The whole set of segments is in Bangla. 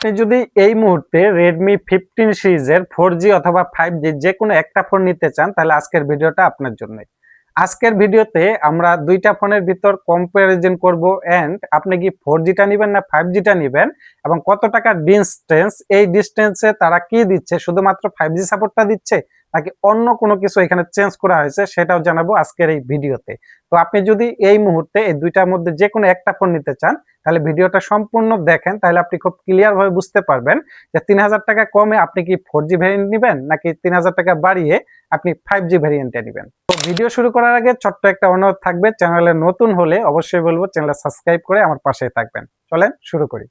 আপনি যদি এই মুহূর্তে Redmi 15 সিরিজের 4G অথবা 5G যে কোনো একটা ফোন নিতে চান তাহলে আজকের ভিডিওটা আপনার জন্যই। আজকের ভিডিওতে আমরা দুইটা ফোনের ভিতর কম্পারিজন করব এন্ড আপনি কি 4G টা নেবেন না 5G টা নেবেন এবং কত টাকা ডিসটেন্স, এই ডিসটেন্সে তারা কি দিচ্ছে, শুধুমাত্র 5G সাপোর্টটা দিচ্ছে নাকি অন্য কোনো কিছু এখানে চেঞ্জ করা হয়েছে সেটাও জানাবো আজকের এই ভিডিওতে। তো আপনি যদি এই মুহূর্তে এই দুইটার মধ্যে যে কোনো একটা ফোন নিতে চান তাহলে ভিডিওটা সম্পূর্ণ দেখেন, তাহলে আপনি খুব ক্লিয়ার ভাবে বুঝতে পারবেন যে 3000 টাকা কমে আপনি কি 4G ভ্যারিয়েন্ট নেবেন নাকি 3000 টাকা বাড়িয়ে আপনি 5G ভ্যারিয়েন্টে নেবেন। তো ভিডিও শুরু করার আগে ছোট্ট একটা অনুরোধ থাকবে, চ্যানেলে নতুন হলে অবশ্যই বলবো চ্যানেল সাবস্ক্রাইব করে আমার পাশেই থাকবেন। চলেন শুরু করি।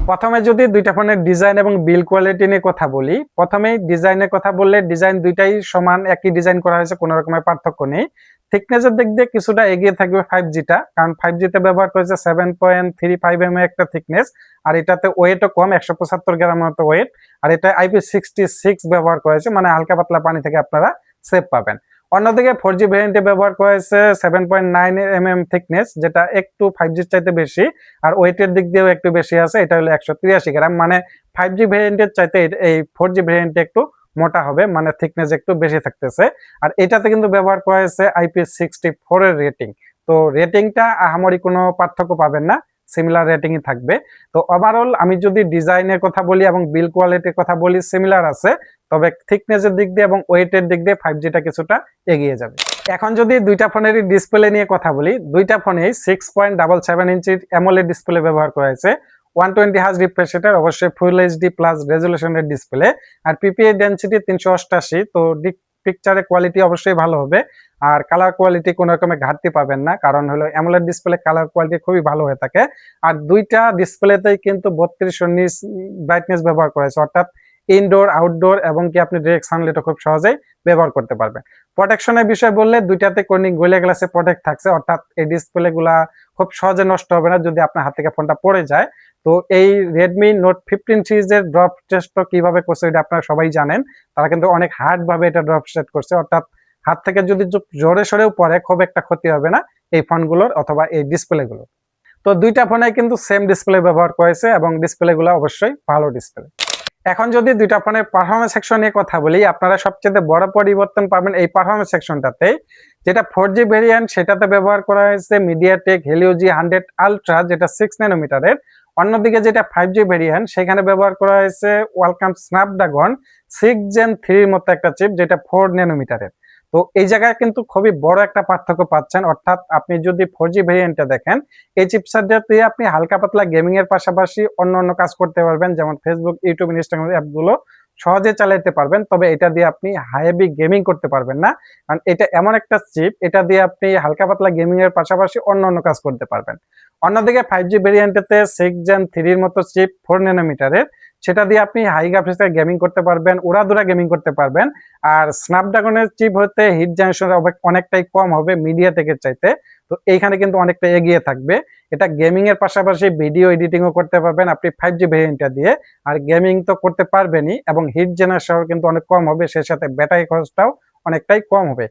প্রথমে যদি দুইটা ফোনের ডিজাইন এবং বিল্ড কোয়ালিটি নিয়ে কথা বলি, প্রথমেই ডিজাইনের কথা বললে ডিজাইন দুইটাই সমান, একই ডিজাইন করা হয়েছে, কোনো রকমের পার্থক্য নেই। থিকনেসের দিক দিয়ে কিছুটা এগিয়ে থাকবে 5G টা, কারণ 5G তে ব্যবহার করেছে 7.35 mm একটা থিকনেস, আর এটাতে ওয়েটও কম, 175 গ্রাম মতো ওয়েট, আর এটা IP66 ব্যবহার করেছে, মানে হালকা পাতলা পানি থেকে আপনারা সেফ পাবেন। অন্যদিকে 4G ভ্যারিয়েন্টে ব্যবহার করেছে 7.9 mm থিকনেস, যেটা একটু 5G চাইতে বেশি, আর ওয়েটের দিক দিয়েও একটু বেশি আছে, এটা হলো 183 গ্রাম, মানে 5G ভ্যারিয়েন্টের চাইতে এই 4G ভ্যারিয়েন্টে একটু মোটা হবে, মানে থিকনেস একটু বেশি থাকতেছে। আর এটাতে কিন্তু ব্যবহার করেছে IP64 এর রেটিং। তো রেটিংটা আহামরি কোনো পার্থক্য পাবেন না, সিমিলার রেটিংই থাকবে। তো ওভারঅল আমি যদি ডিজাইনের কথা বলি এবং বিল্ড কোয়ালিটির কথা বলি, সিমিলার আছে, তবে থিকনেসের দিক দিয়ে এবং ওয়েটের দিক দিয়ে 5G টা কিছুটা এগিয়ে যাবে। এখন যদি দুইটা ফোনেরই ডিসপ্লে নিয়ে কথা বলি, দুইটা ফোনেই 6.77 ইঞ্চির অ্যামোলেড ডিসপ্লে ব্যবহার করা হয়েছে, 120 হার্জ রিফ্রেশ রেটের, অবশ্যই ফুল এইচডি প্লাস রেজুলেশনের ডিসপ্লে, আর পিপিআই ডেনসিটি 388। তো পিকচারের কোয়ালিটি অবশ্যই ভালো হবে, আর কালার কোয়ালিটি কোনো রকমের ঘাটতি পাবেন না, কারণ হলো অ্যামোলেড ডিসপ্লে কালার কোয়ালিটি খুবই ভালো হয়ে থাকে। আর দুইটা ডিসপ্লেতেই কিন্তু 3219 ব্রাইটনেস ব্যবহার করেছে, অর্থাৎ ইনডোর আউটডোর এবং কি আপনি ডিরেক্ট সানলাইটও খুব সহজেই ব্যবহার করতে পারবেন। প্রোটেকশনের বিষয় বললে দুইটাতে কোর্নিং গোরিলা গ্লাসে প্রোটেক্ট থাকছে, অর্থাৎ এই ডিসপ্লে গুলা খুব সহজে নষ্ট হবে না যদি আপনার হাত থেকে ফোনটা পড়ে যায়। তো এই Redmi Note 15 সিরিজের ড্রপ টেস্ট কিভাবে করছে এটা আপনারা সবাই জানেন, তারা কিন্তু অনেক হার্ড ভাবে এটা ড্রপ টেস্ট করছে, অর্থাৎ হাত থেকে যদি জোরে সরেও পড়ে খুব একটা ক্ষতি হবে না এই ফোনগুলোর অথবা এই ডিসপ্লেগুলো। তো দুইটা ফোনে কিন্তু সেম ডিসপ্লে ব্যবহার করেছে এবং ডিসপ্লেগুলো অবশ্যই ভালো ডিসপ্লে। এখন যদি দুইটা ফোনের পারফরমেন্স সেকশন নিয়ে কথা বলি, আপনারা সবচেয়ে বড় পরিবর্তন পাবেন এই পারফরমেন্স সেকশনটাতে। যেটা 4G ভেরিয়েন্ট সেটাতে ব্যবহার করা হয়েছে MediaTek Helio G100 Ultra, যেটা 6 ন্যানোমিটারের। অন্যদিকে যেটা 5G ভেরিয়েন্ট সেখানে ব্যবহার করা হয়েছে ওয়ালকম স্ন্যাপড্রাগন 6 Gen 3 এর মতো একটা চিপ, যেটা 4 ন্যানোমিটারের। তো এই জায়গায় কিন্তু খুবই বড় একটা পার্থক্য পাচ্ছেন, অর্থাৎ আপনি যদি 4G ভেরিয়েন্টটা দেখেন, এই চিপসেটটা দিয়ে আপনি হালকা পাতলা গেমিং এর পাশাপাশি অন্য কাজ করতে পারবেন, যেমন ফেসবুক, ইউটিউব, ইনস্টাগ্রাম অ্যাপগুলো সহজে চালাতে পারবেন। তবে এটা দিয়ে আপনি হেভি গেমিং করতে পারবেন না, কারণ এটা এমন একটা চিপ, এটা দিয়ে আপনি হালকা পাতলা গেমিং এর পাশাপাশি অন্য কাজ করতে পারবেন। অন্যদিকে 5G ভেরিয়েন্টেতে 6 Gen 3 এর মতো চিপ 4 ন্যানোমিটারের, সেটা দিয়ে আপনি হাই গ্রাফিক্সে গেমিং করতে পারবেন, উড়াধুরা গেমিং করতে পারবেন। আর স্ন্যাপড্রাগনের চিপ হতে হিট জেনারেশন অনেকটাই কম হবে মিডিয়াটেকের চাইতে, তো এইখানে কিন্তু অনেকটা এগিয়ে থাকবে। এটা গেমিং এর পাশাপাশি ভিডিও এডিটিংও করতে পারবেন আপনি 5G ভেরিয়েন্টটা দিয়ে, আর গেমিং তো করতে পারবেনই এবং হিট জেনারেশন কিন্তু অনেক কম হবে, সেই সাথে ব্যাটারি খরচটাও অনেকটাই কম হবে।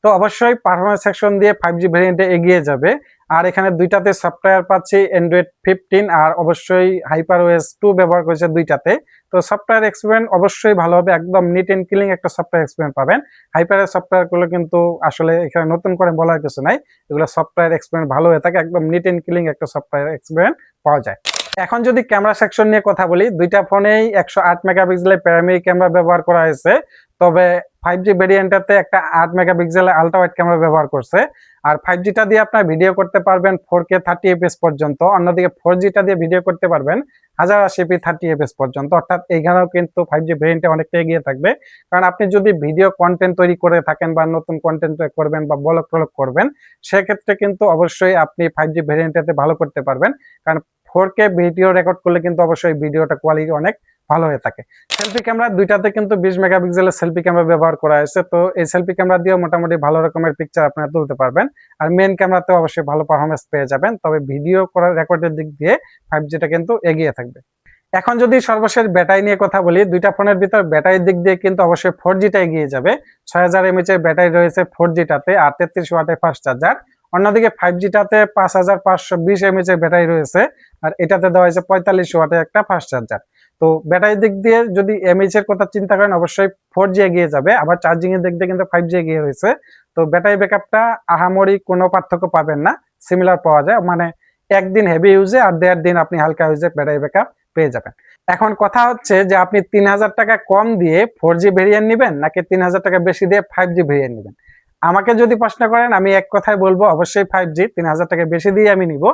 তো অবশ্যই পারফরমেন্স সেকশন দিয়ে 5G ভেরিয়েন্টে এগিয়ে যাবে। আর এখানে দুইটাতে সফটওয়্যার পাচ্ছি Android 15, আর অবশ্যই HyperOS 2 ব্যবহার করেছে দুইটাতে। তো সফটওয়্যার এক্সপিরিয়েন্স অবশ্যই ভালো হবে, একদম নিট এন্ড ক্লিন একটা সফটওয়্যার এক্সপিরিয়েন্স পাবেন। হাইপারের সফটওয়্যারগুলো কিন্তু আসলে এখানে নতুন করে বলার কিছু নাই, এগুলো সফটওয়্যার এক্সপিরিয়েন্স ভালো হয়ে থাকে, একদম নিট এন্ড ক্লিন একটা সফটওয়্যার এক্সপিরিয়েন্স পাওয়া যায়। এখন যদি ক্যামেরা সেকশন নিয়ে কথা বলি, দুইটা ফোনেই 108 মেগাপিক্সেলের প্রাইমারি ক্যামেরা ব্যবহার করা হয়েছে, তবে 5G ভেরিয়েন্টটাতে একটা 8 মেগাপিক্সেলের আলট্রা ওয়াইড ক্যামেরা ব্যবহার করছে। আর 5Gটা দিয়ে আপনার ভিডিও করতে পারবেন 4K 30 fps পর্যন্ত, অন্যদিকে 4Gটা দিয়ে ভিডিও করতে পারবেন 1080p 30 fps পর্যন্ত, অর্থাৎ এইখানেও কিন্তু 5G ভেরিয়েন্টে অনেকটা এগিয়ে থাকবে। কারণ আপনি যদি ভিডিও কন্টেন্ট তৈরি করে থাকেন বা নতুন কন্টেন্ট করবেন বা ব্লগ টলগ করবেন, সেক্ষেত্রে কিন্তু অবশ্যই আপনি 5G ভেরিয়েন্টটাতে ভালো করতে পারবেন, কারণ 4K ভিডিও রেকর্ড করলে কিন্তু অবশ্যই ভিডিওটা কোয়ালিটি অনেক ভালো হয়ে থাকে। সেলফি ক্যামেরা দুইটাতে কিন্তু 20 মেগাপিক্সেলের সেলফি ক্যামেরা ব্যবহার করা হয়েছে, তো এই সেলফি ক্যামেরা দিয়েও মোটামুটি ভালো রকমের পিকচার আপনারা তুলতে পারবেন। আর মেইন ক্যামেরাতেও অবশ্যই ভালো পারফরমেন্স পেয়ে যাবেন, তবে ভিডিও করার রেকর্ডের দিক দিয়ে 5Gটা কিন্তু এগিয়ে থাকবে। এখন যদি সর্বশেষ ব্যাটারি নিয়ে কথা বলি, দুইটা ফোনের ভিতর ব্যাটারির দিক দিয়ে কিন্তু অবশ্যই 4Gটা এগিয়ে যাবে। 6000 mAh এর ব্যাটারি রয়েছে 4Gটাতে, আর 33 ওয়াটের ফাস্ট চার্জার। অন্যদিকে 5Gটাতে 5520 mAh এর ব্যাটারি রয়েছে, আর এটাতে দেওয়া হয়েছে 45 ওয়াটের একটা ফাস্ট চার্জার। তো ব্যাটারির দিক দিয়ে যদি এমএইচ এর কথা চিন্তা করেন, অবশ্যই 4G এগিয়ে যাবে। আবার চার্জিং এর দিক দিয়ে কিন্তু 5G এগিয়ে রয়েছে। তো ব্যাটারি ব্যাকআপটা আহামরি কোনো পার্থক্য পাবেন না, সিমিলার পাওয়া যায়। মানে একদিন হেভি ইউজে আর 1.5 দিন আপনি হালকা ইউজে ব্যাটারি ব্যাকআপ পেয়ে যাবেন। এখন কথা হচ্ছে যে আপনি 3000 টাকা কম দিয়ে 4G ভেরিয়েন্ট নেবেন নাকি 3000 টাকা বেশি দিয়ে 5G ভেরিয়েন্ট নেবেন। আমাকে যদি প্রশ্ন করেন, আমি এক কথায় বলবো অবশ্যই 5G। 3000 টাকা বেশি দিয়ে আমি নিব।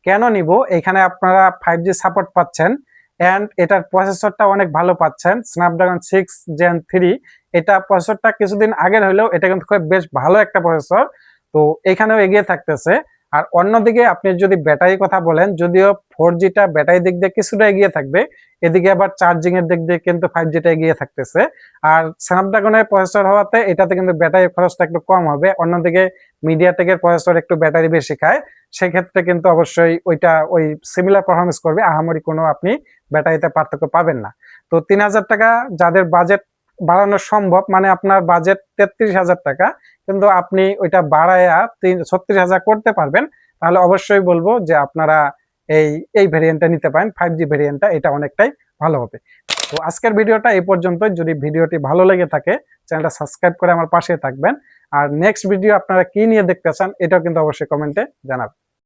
কেন নিব? এখানে আপনারা 5G সাপোর্ট পাচ্ছেন, এন্ড এটার প্রসেসরটা অনেক ভালো পাচ্ছেন, স্ন্যাপড্রাগন 6 Gen 3। এটা প্রসেসরটা কিছুদিন আগের হলেও এটা কিন্তু খুব বেশ ভালো একটা প্রসেসর। তো এখানেও এগিয়ে থাকতেছে। আর অন্যদিকে আপনি যদি ব্যাটারি কথা বলেন, যদিও 4Gটা ব্যাটারি দিক দিয়ে কিছুটা এগিয়ে থাকবে, এদিকে আবার চার্জিং এর দিক দিয়ে কিন্তু 5Gটা এগিয়ে থাকতেছে। আর স্ন্যাপড্রাগনের প্রসেসর হওয়াতে এটাতে কিন্তু ব্যাটারি খরচটা একটু কম হবে। অন্যদিকে মিডিয়াটেকের প্রসেসর একটু ব্যাটারি বেশি খায়, সেক্ষেত্রে কিন্তু অবশ্যই ওইটা ওই সিমিলার পারফরমেন্স করবে, আহামরি কোনো আপনি ব্যাটারিতে পার্থক্য পাবেন না। তো 3000 টাকা যাদের বাজেট বাড়ানো সম্ভব, মানে আপনার বাজেট 33,000 টাকা, কিন্তু আপনি ওইটা বাড়ায়া 36,000 করতে পারবেন, তাহলে অবশ্যই বলবো যে আপনারা এই এই ভেরিয়েন্টটা নিতে পারেন। 5G ভেরিয়েন্টটা এটা অনেকটাই ভালো হবে। তো আজকের ভিডিওটা এই পর্যন্তই। যদি ভিডিওটি ভালো লেগে থাকে, চ্যানেলটা সাবস্ক্রাইব করে আমার পাশে থাকবেন। আর নেক্সট ভিডিও আপনারা কি নিয়ে দেখতে চান এটাও কিন্তু অবশ্যই কমেন্টে জানাবেন।